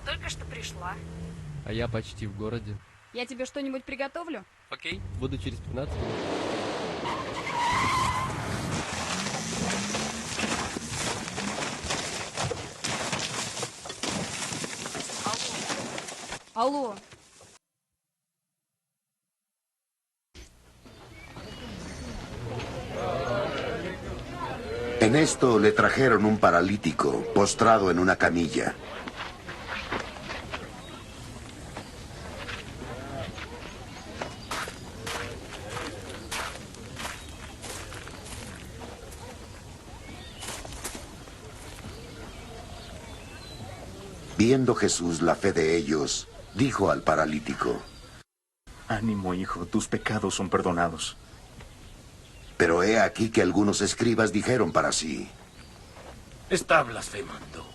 Я только что пришла. А я почти в городе. Я тебе что-нибудь приготовлю? Окей, буду через 15 минут. Алло. En esto le trajeron un paralítico, postrado en una camilla. Viendo Jesús la fe de ellos, dijo al paralítico: Ánimo, hijo, tus pecados son perdonados. Pero he aquí que algunos escribas dijeron para sí: Está blasfemando.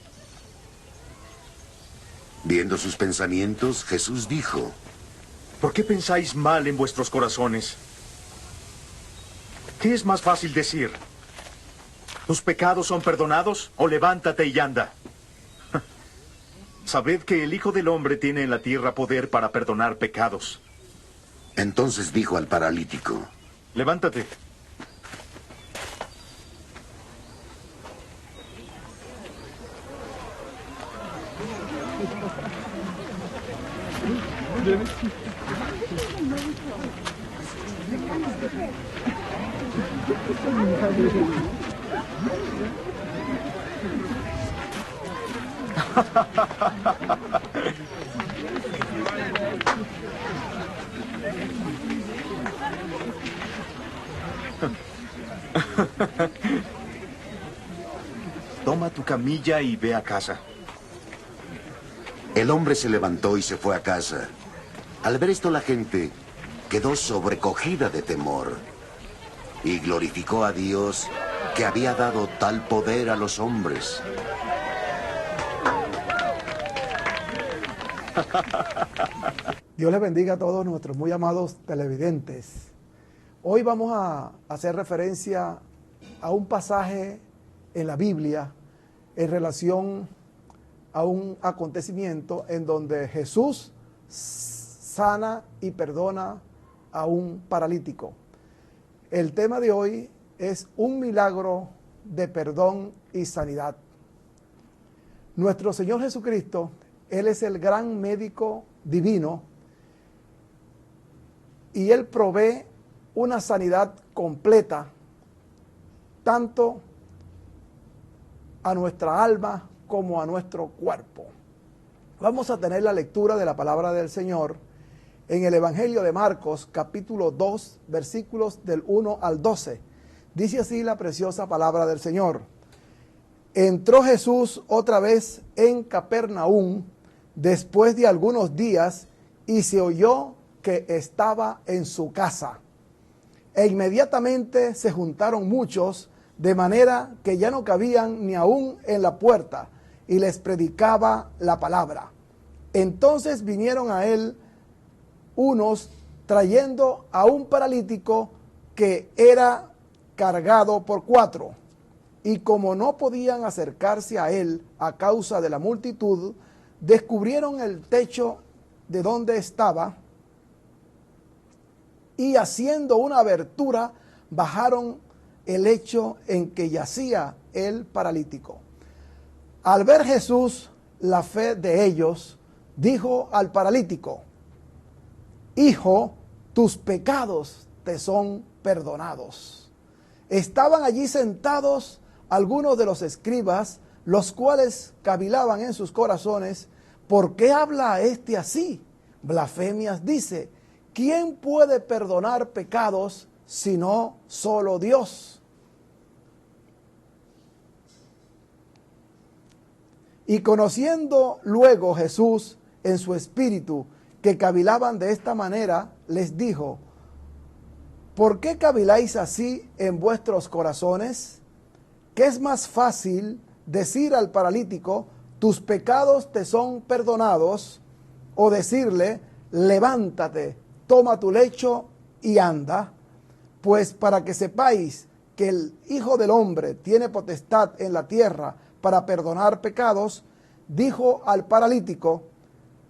Viendo sus pensamientos, Jesús dijo: ¿Por qué pensáis mal en vuestros corazones? ¿Qué es más fácil decir? ¿Tus pecados son perdonados? O levántate y anda. Sabed que el Hijo del Hombre tiene en la tierra poder para perdonar pecados. Entonces dijo al paralítico: Levántate. Toma tu camilla y ve a casa. El hombre se levantó y se fue a casa. Al ver esto, la gente quedó sobrecogida de temor y glorificó a Dios, que había dado tal poder a los hombres. Dios les bendiga a todos nuestros muy amados televidentes. Hoy vamos a hacer referencia a un pasaje en la Biblia en relación a un acontecimiento en donde Jesús sana y perdona a un paralítico. El tema de hoy es un milagro de perdón y sanidad. Nuestro Señor Jesucristo, Él es el gran médico divino y Él provee una sanidad completa, tanto a nuestra alma como a nuestro cuerpo. Vamos a tener la lectura de la palabra del Señor en el Evangelio de Marcos, capítulo 2, versículos del 1 al 12. Dice así la preciosa palabra del Señor. Entró Jesús otra vez en Capernaum después de algunos días y se oyó que estaba en su casa. E inmediatamente se juntaron muchos, de manera que ya no cabían ni aún en la puerta, y les predicaba la palabra. Entonces vinieron a él unos trayendo a un paralítico que era cargado por 4, y como no podían acercarse a él a causa de la multitud, descubrieron el techo de donde estaba, y haciendo una abertura, bajaron el lecho en que yacía el paralítico. Al ver Jesús la fe de ellos, dijo al paralítico: Hijo, tus pecados te son perdonados. Estaban allí sentados algunos de los escribas, los cuales cavilaban en sus corazones: ¿por qué habla este así? Blasfemias dice. ¿Quién puede perdonar pecados sino solo Dios? Y conociendo luego Jesús en su espíritu que cavilaban de esta manera, les dijo: ¿por qué caviláis así en vuestros corazones? ¿Qué es más fácil decir al paralítico: tus pecados te son perdonados? O decirle: levántate, toma tu lecho y anda. Pues para que sepáis que el Hijo del Hombre tiene potestad en la tierra para perdonar pecados, dijo al paralítico: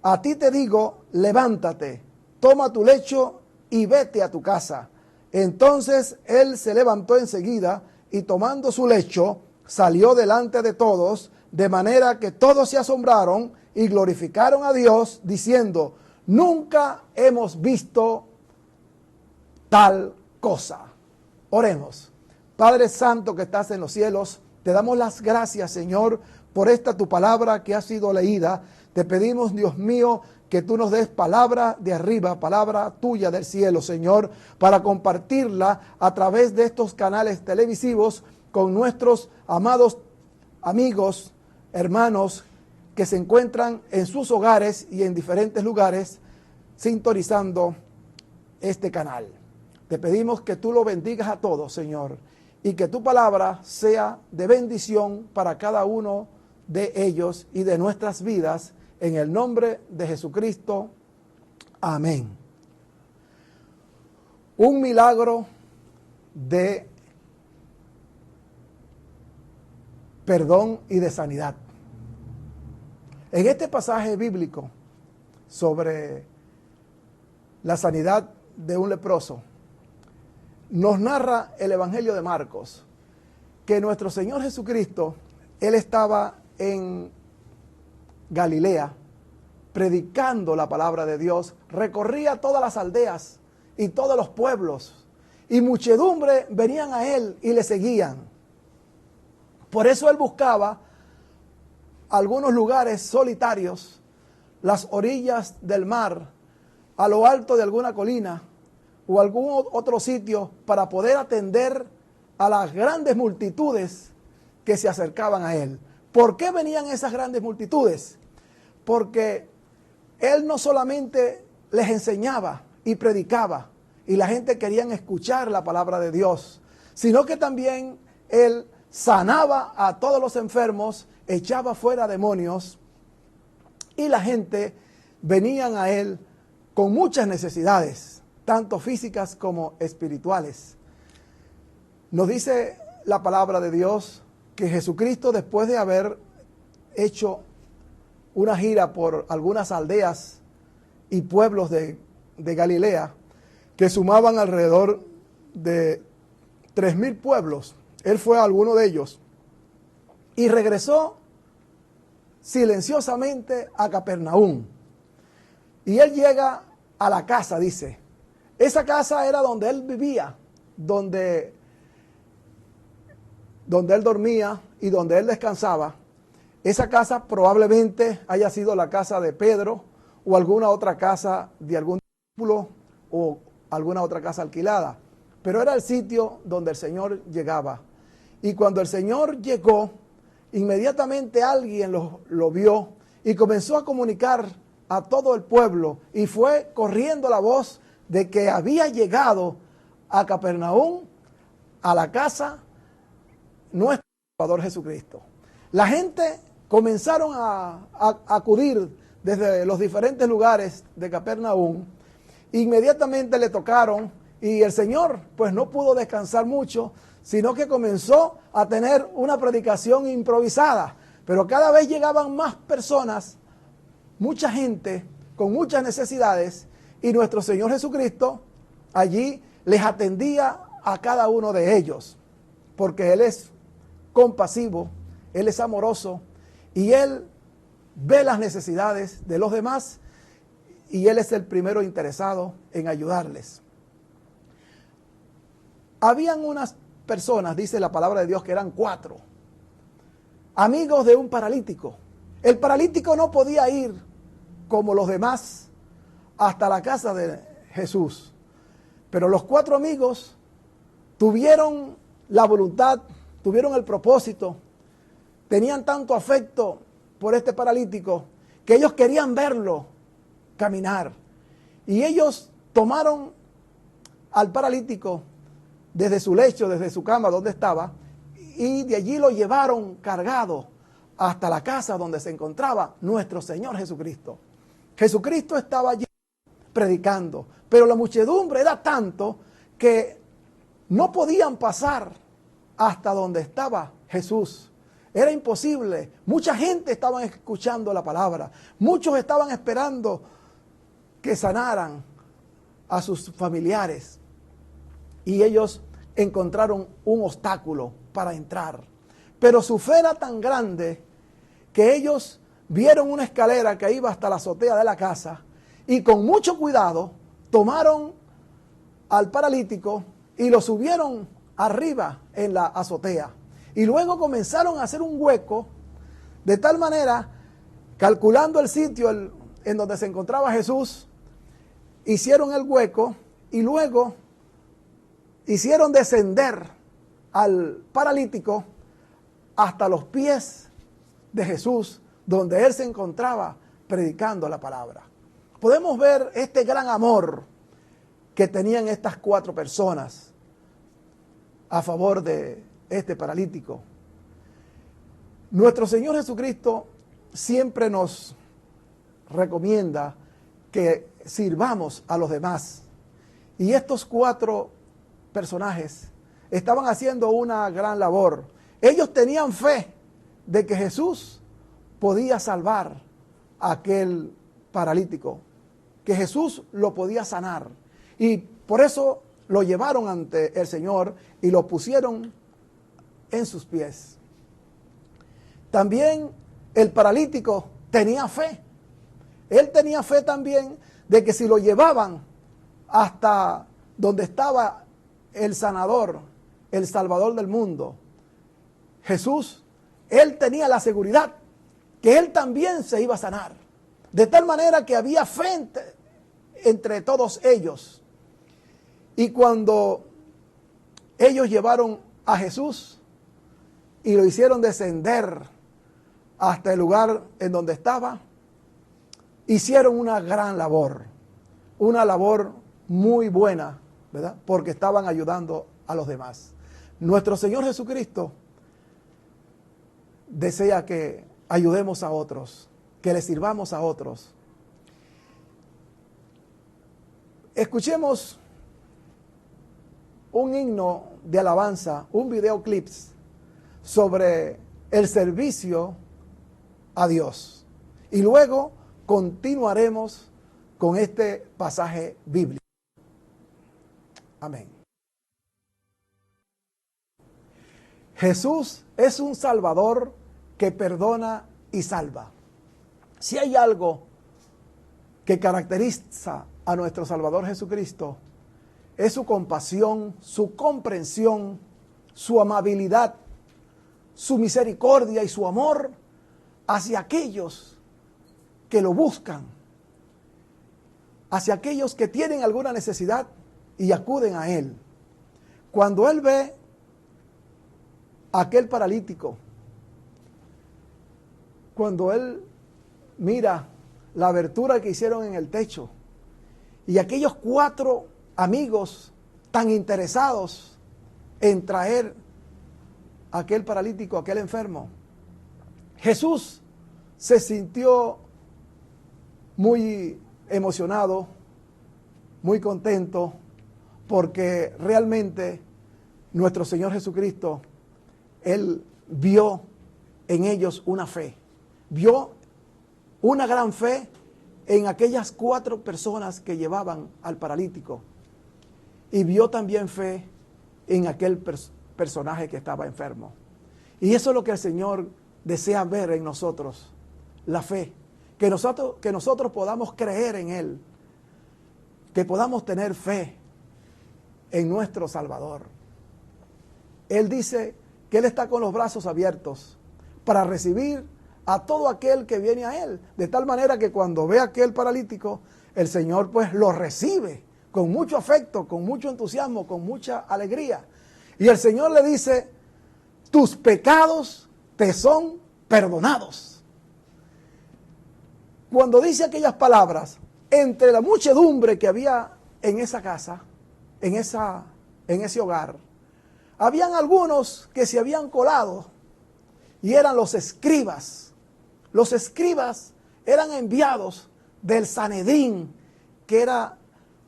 a ti te digo, levántate, toma tu lecho y vete a tu casa. Entonces él se levantó enseguida y tomando su lecho salió delante de todos, de manera que todos se asombraron y glorificaron a Dios, diciendo: nunca hemos visto tal cosa. Oremos. Padre Santo que estás en los cielos, te damos las gracias, Señor, por esta tu palabra que ha sido leída. Te pedimos, Dios mío, que tú nos des palabra de arriba, palabra tuya del cielo, Señor, para compartirla a través de estos canales televisivos con nuestros amados amigos, hermanos, que se encuentran en sus hogares y en diferentes lugares sintonizando este canal. Te pedimos que tú lo bendigas a todos, Señor, y que tu palabra sea de bendición para cada uno de ellos y de nuestras vidas, en el nombre de Jesucristo. Amén. Un milagro de perdón y de sanidad. En este pasaje bíblico sobre la sanidad de un leproso, nos narra el Evangelio de Marcos que nuestro Señor Jesucristo, Él estaba en Galilea predicando la palabra de Dios, recorría todas las aldeas y todos los pueblos, y muchedumbre venían a Él y le seguían. Por eso Él buscaba algunos lugares solitarios, las orillas del mar, a lo alto de alguna colina o algún otro sitio, para poder atender a las grandes multitudes que se acercaban a Él. ¿Por qué venían esas grandes multitudes? Porque Él no solamente les enseñaba y predicaba, y la gente quería escuchar la palabra de Dios, sino que también Él sanaba a todos los enfermos, echaba fuera demonios, y la gente venían a Él con muchas necesidades, tanto físicas como espirituales. Nos dice la palabra de Dios que Jesucristo, después de haber hecho una gira por algunas aldeas y pueblos de Galilea, que sumaban alrededor de 3,000 pueblos, Él fue a alguno de ellos y regresó silenciosamente a Capernaum. Y Él llega a la casa, dice. Esa casa era donde Él vivía, donde Él dormía y donde Él descansaba. Esa casa probablemente haya sido la casa de Pedro o alguna otra casa de algún discípulo o alguna otra casa alquilada. Pero era el sitio donde el Señor llegaba. Y cuando el Señor llegó, inmediatamente alguien lo vio y comenzó a comunicar a todo el pueblo. Y fue corriendo la voz de que había llegado a Capernaum, a la casa nuestro Salvador Jesucristo. La gente comenzaron a acudir desde los diferentes lugares de Capernaum. Inmediatamente le tocaron y el Señor pues no pudo descansar mucho, sino que comenzó a tener una predicación improvisada. Pero cada vez llegaban más personas, mucha gente con muchas necesidades, y nuestro Señor Jesucristo allí les atendía a cada uno de ellos, porque Él es compasivo, Él es amoroso, y Él ve las necesidades de los demás, y Él es el primero interesado en ayudarles. Habían unas personas, dice la palabra de Dios, que eran 4, amigos de un paralítico. El paralítico no podía ir como los demás hasta la casa de Jesús, pero los 4 amigos tuvieron la voluntad, tuvieron el propósito, tenían tanto afecto por este paralítico que ellos querían verlo caminar, y ellos tomaron al paralítico desde su lecho, desde su cama donde estaba, y de allí lo llevaron cargado hasta la casa donde se encontraba nuestro Señor Jesucristo. Jesucristo estaba allí predicando, pero la muchedumbre era tanto que no podían pasar hasta donde estaba Jesús. era imposible. Mucha gente estaba escuchando la palabra. Muchos estaban esperando que sanaran a sus familiares. Y ellos encontraron un obstáculo para entrar. Pero su fe era tan grande que ellos vieron una escalera que iba hasta la azotea de la casa y con mucho cuidado tomaron al paralítico y lo subieron arriba en la azotea. Y luego comenzaron a hacer un hueco de tal manera, calculando el sitio en donde se encontraba Jesús, hicieron el hueco y luego hicieron descender al paralítico hasta los pies de Jesús, donde él se encontraba predicando la palabra. Podemos ver este gran amor que tenían estas 4 personas a favor de este paralítico. Nuestro Señor Jesucristo siempre nos recomienda que sirvamos a los demás. Y estos 4 personajes estaban haciendo una gran labor. Ellos tenían fe de que Jesús podía salvar a aquel paralítico, que Jesús lo podía sanar. Y por eso lo llevaron ante el Señor y lo pusieron en sus pies. También el paralítico tenía fe. Él tenía fe también de que si lo llevaban hasta donde estaba el sanador, el salvador del mundo, Jesús, él tenía la seguridad que él también se iba a sanar. De tal manera que había fe entre todos ellos. Y cuando ellos llevaron a Jesús y lo hicieron descender hasta el lugar en donde estaba, hicieron una gran labor, una labor muy buena, ¿verdad? Porque estaban ayudando a los demás. Nuestro Señor Jesucristo desea que ayudemos a otros, que le sirvamos a otros. Escuchemos un himno de alabanza, un videoclip sobre el servicio a Dios. Y luego continuaremos con este pasaje bíblico. Amén. Jesús es un Salvador que perdona y salva. Si hay algo que caracteriza a nuestro Salvador Jesucristo, es su compasión, su comprensión, su amabilidad, su misericordia y su amor hacia aquellos que lo buscan, hacia aquellos que tienen alguna necesidad y acuden a Él. Cuando Él ve a aquel paralítico, cuando Él mira la abertura que hicieron en el techo y aquellos 4 amigos tan interesados en traer a aquel paralítico, a aquel enfermo, Jesús se sintió muy emocionado, muy contento, porque realmente nuestro Señor Jesucristo, Él vio en ellos una fe, vio una gran fe en aquellas 4 personas que llevaban al paralítico y vio también fe en aquel personaje que estaba enfermo. Y eso es lo que el Señor desea ver en nosotros, la fe, que nosotros podamos creer en Él, que podamos tener fe en nuestro Salvador. Él dice que Él está con los brazos abiertos para recibir a todo aquel que viene a Él, de tal manera que cuando ve a aquel paralítico, el Señor pues lo recibe con mucho afecto, con mucho entusiasmo, con mucha alegría. Y el Señor le dice: tus pecados te son perdonados. Cuando dice aquellas palabras, entre la muchedumbre que había en esa casa, en ese hogar, habían algunos que se habían colado y eran los escribas. Los escribas eran enviados del Sanedrín, que era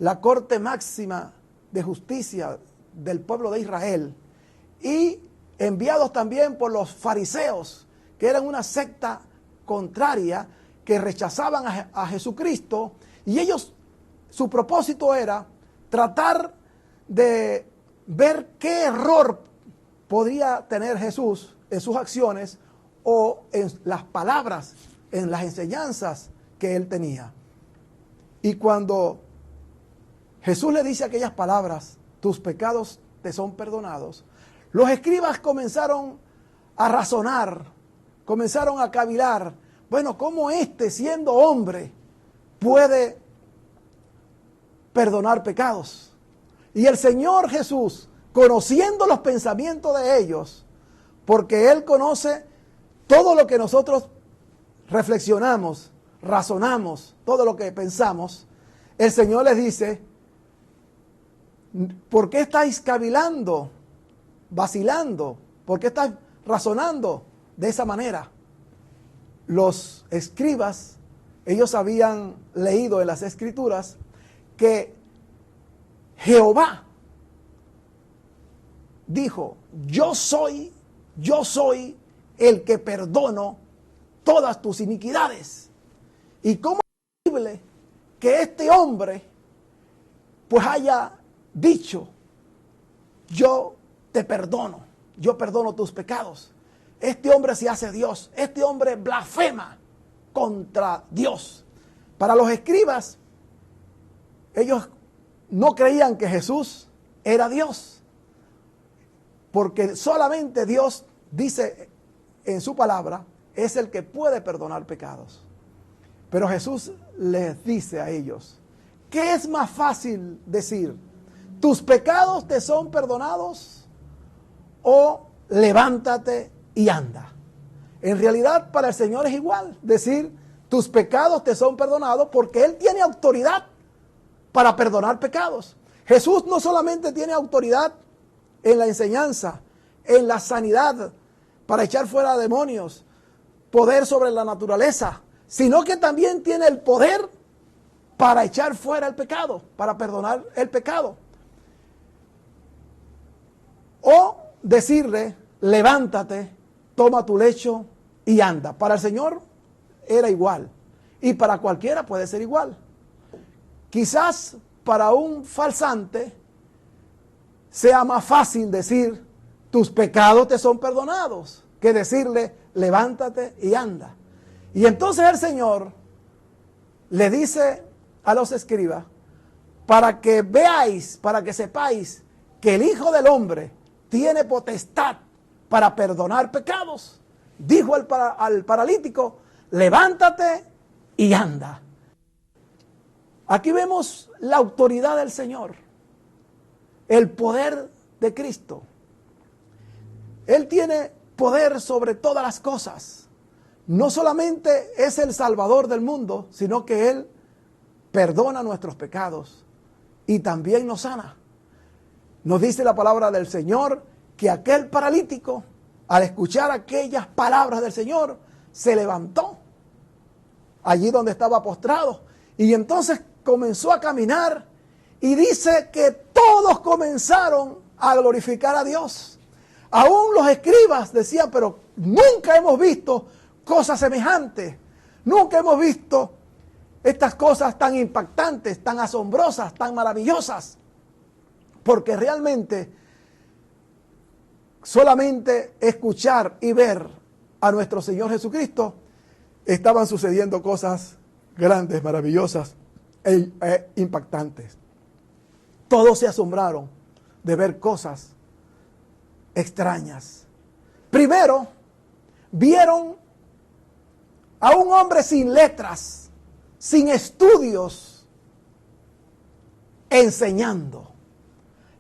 la corte máxima de justicia del pueblo de Israel. Y enviados también por los fariseos, que eran una secta contraria, que rechazaban a Jesucristo, y ellos, su propósito era tratar de ver qué error podría tener Jesús en sus acciones o en las palabras, en las enseñanzas que él tenía. Y cuando Jesús le dice aquellas palabras, tus pecados te son perdonados, los escribas comenzaron a razonar, comenzaron a cavilar. Bueno, ¿cómo siendo hombre, puede perdonar pecados? Y el Señor Jesús, conociendo los pensamientos de ellos, porque Él conoce todo lo que nosotros reflexionamos, razonamos, todo lo que pensamos, el Señor les dice, ¿por qué estáis cavilando, vacilando? ¿Por qué estáis razonando de esa manera? Los escribas, ellos habían leído en las Escrituras que Jehová dijo, yo soy el que perdono todas tus iniquidades. ¿Y cómo es posible que este hombre pues haya dicho, yo te perdono, yo perdono tus pecados? Este hombre se hace Dios, este hombre blasfema contra Dios. Para los escribas, ellos no creían que Jesús era Dios, porque solamente Dios dice en su palabra, es el que puede perdonar pecados. Pero Jesús les dice a ellos, ¿qué es más fácil decir? ¿Tus pecados te son perdonados? ¿O levántate y anda? En realidad para el Señor es igual decir, tus pecados te son perdonados, porque Él tiene autoridad para perdonar pecados. Jesús no solamente tiene autoridad en la enseñanza, en la sanidad, para echar fuera demonios, poder sobre la naturaleza, sino que también tiene el poder para echar fuera el pecado, para perdonar el pecado. O decirle, levántate, toma tu lecho y anda. Para el Señor era igual, y para cualquiera puede ser igual. Quizás para un falsante sea más fácil decir, tus pecados te son perdonados, que decirle, levántate y anda. Y entonces el Señor le dice a los escribas, para que veáis, para que sepáis que el Hijo del Hombre tiene potestad para perdonar pecados, dijo al paralítico, levántate y anda. Aquí vemos la autoridad del Señor, el poder de Cristo. Él tiene poder sobre todas las cosas. No solamente es el Salvador del mundo, sino que Él perdona nuestros pecados y también nos sana. Nos dice la palabra del Señor que aquel paralítico, al escuchar aquellas palabras del Señor, se levantó allí donde estaba postrado y entonces comenzó a caminar, y dice que todos comenzaron a glorificar a Dios. Aún los escribas decían, pero nunca hemos visto cosas semejantes, nunca hemos visto estas cosas tan impactantes, tan asombrosas, tan maravillosas, porque realmente solamente escuchar y ver a nuestro Señor Jesucristo estaban sucediendo cosas grandes, maravillosas e impactantes. Todos se asombraron de ver cosas extrañas. Primero, vieron a un hombre sin letras, sin estudios, enseñando.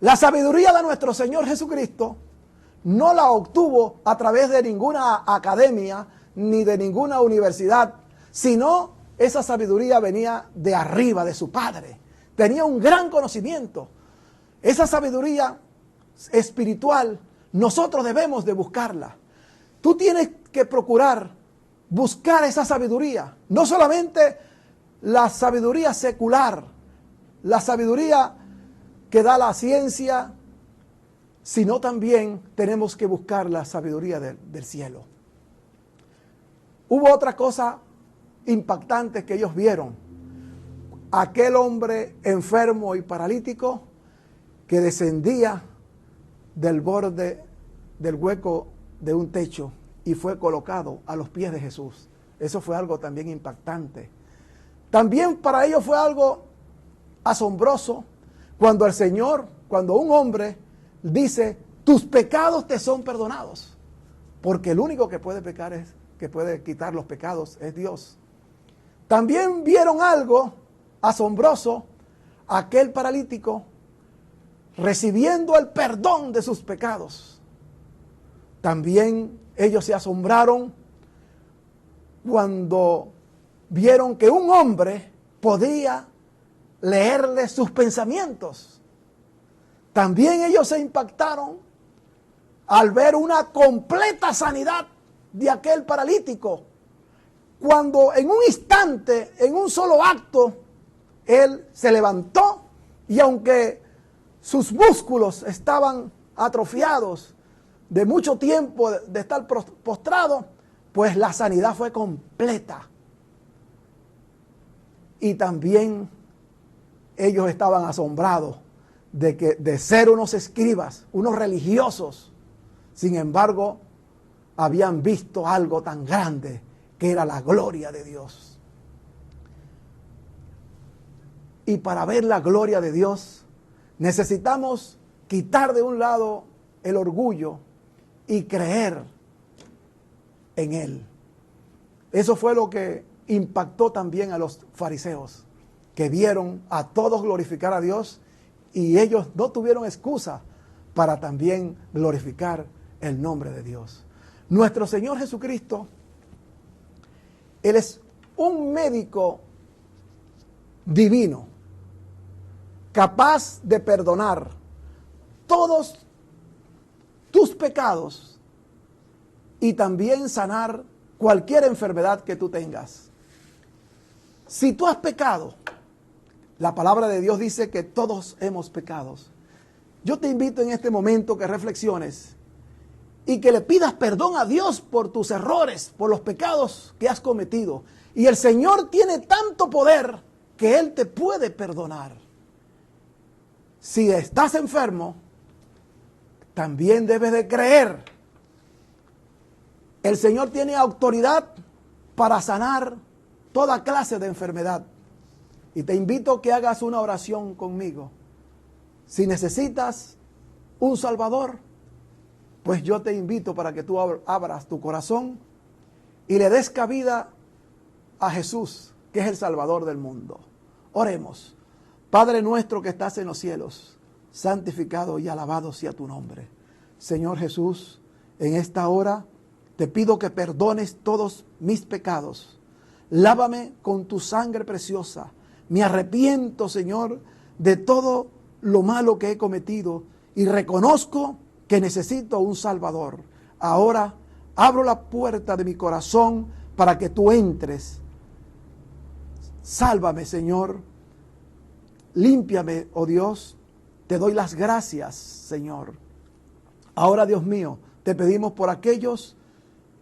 La sabiduría de nuestro Señor Jesucristo no la obtuvo a través de ninguna academia ni de ninguna universidad, sino esa sabiduría venía de arriba, de su Padre. Tenía un gran conocimiento. Esa sabiduría espiritual, nosotros debemos de buscarla. Tú tienes que procurar buscar esa sabiduría. No solamente la sabiduría secular, la sabiduría que da la ciencia, sino también tenemos que buscar la sabiduría del cielo. Hubo otra cosa impactante que ellos vieron. Aquel hombre enfermo y paralítico que descendía del borde del hueco de un techo y fue colocado a los pies de Jesús. Eso fue algo también impactante. También para ellos fue algo asombroso cuando un hombre dice, tus pecados te son perdonados, porque el único que puede quitar los pecados es Dios. También vieron algo asombroso, aquel paralítico recibiendo el perdón de sus pecados. También ellos se asombraron cuando vieron que un hombre podía leerle sus pensamientos. También ellos se impactaron al ver una completa sanidad de aquel paralítico, cuando en un instante, en un solo acto, él se levantó y aunque sus músculos estaban atrofiados de mucho tiempo de estar postrado, pues la sanidad fue completa. Y también ellos estaban asombrados de ser unos escribas, unos religiosos. Sin embargo, habían visto algo tan grande que era la gloria de Dios. Y para ver la gloria de Dios, necesitamos quitar de un lado el orgullo y creer en Él. Eso fue lo que impactó también a los fariseos, que vieron a todos glorificar a Dios y ellos no tuvieron excusa para también glorificar el nombre de Dios. Nuestro Señor Jesucristo, Él es un médico divino, capaz de perdonar todos tus pecados y también sanar cualquier enfermedad que tú tengas. Si tú has pecado, la palabra de Dios dice que todos hemos pecado. Yo te invito en este momento que reflexiones y que le pidas perdón a Dios por tus errores, por los pecados que has cometido. Y el Señor tiene tanto poder que Él te puede perdonar. Si estás enfermo, también debes de creer. El Señor tiene autoridad para sanar toda clase de enfermedad. Y te invito a que hagas una oración conmigo. Si necesitas un Salvador, pues yo te invito para que tú abras tu corazón y le des cabida a Jesús, que es el Salvador del mundo. Oremos. Padre nuestro que estás en los cielos, santificado y alabado sea tu nombre. Señor Jesús, en esta hora te pido que perdones todos mis pecados. Lávame con tu sangre preciosa. Me arrepiento, Señor, de todo lo malo que he cometido y reconozco que necesito un Salvador. Ahora abro la puerta de mi corazón para que tú entres. Sálvame, Señor. Límpiame, oh Dios. Te doy las gracias, Señor. Ahora, Dios mío, te pedimos por aquellos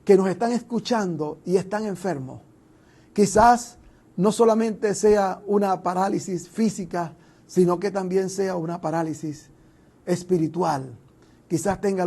que nos están escuchando y están enfermos. Quizás no solamente sea una parálisis física, sino que también sea una parálisis espiritual. Quizás tenga